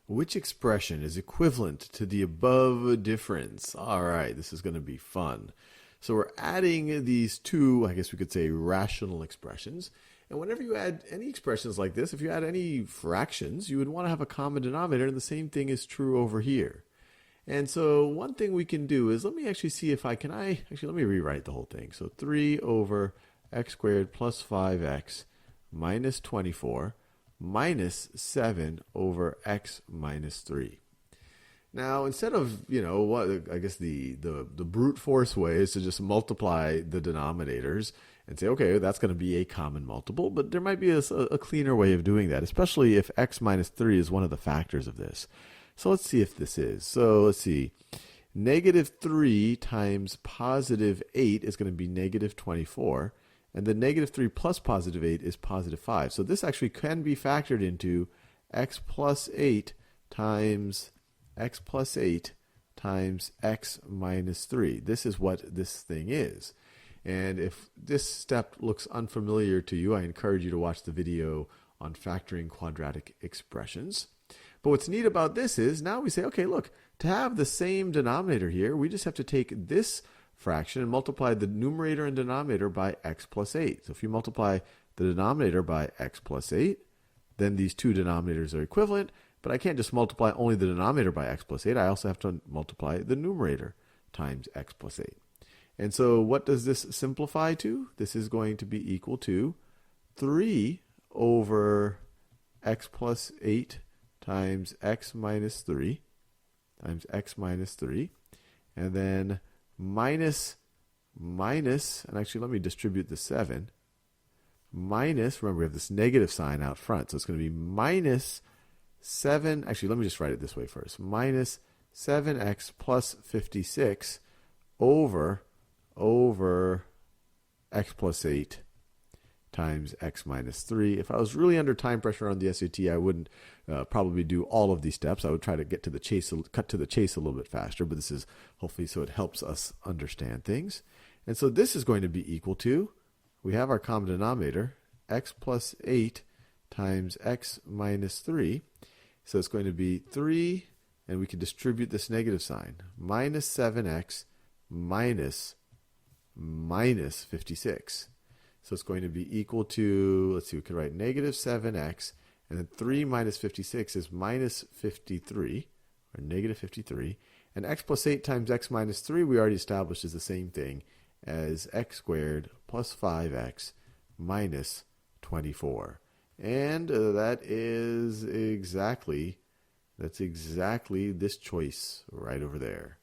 Which expression is equivalent to the above difference? All right, this is going to be fun. So we're adding these two, I guess we could say, rational expressions. And whenever you add any expressions like this, if you add any fractions, you would want to have a common denominator, and the same thing is true over here. And so one thing we can do is, let me actually see if let me rewrite the whole thing. So 3 over x squared plus 5x minus 24 minus 7 over x minus 3. Now, instead of, what I guess the brute force way is to just multiply the denominators and say, okay, that's going to be a common multiple, but there might be a cleaner way of doing that, especially if x minus 3 is one of the factors of this. So let's see if this is. So let's see. Negative 3 times positive 8 is going to be negative 24. And the negative 3 plus positive 8 is positive 5. So this actually can be factored into x plus 8 times x minus 3. This is what this thing is. And if this step looks unfamiliar to you, I encourage you to watch the video on factoring quadratic expressions. But what's neat about this is now we say, okay, look, to have the same denominator here, we just have to take this fraction and multiply the numerator and denominator by x plus 8. So if you multiply the denominator by x plus 8, then these two denominators are equivalent, but I can't just multiply only the denominator by x plus 8. I also have to multiply the numerator times x plus 8. And so what does this simplify to? This is going to be equal to 3 over x plus 8 times x minus 3 times x minus 3, and then minus, and actually let me distribute the 7, minus, remember we have this negative sign out front, so it's going to be minus 7, actually let me just write it this way first, minus 7x plus 56 over x plus 8 times x minus 3. If I was really under time pressure on the SAT, I wouldn't probably do all of these steps. I would try to cut to the chase a little bit faster, but this is hopefully so it helps us understand things. And so this is going to be equal to, we have our common denominator, x plus 8 times x minus 3. So it's going to be 3, and we can distribute this negative sign, minus 7x minus 56. So it's going to be equal to, let's see, we could write negative 7x, and then 3 minus 56 is minus 53, or negative 53. And x plus 8 times x minus 3 we already established is the same thing as x squared plus 5x minus 24. And that's exactly this choice right over there.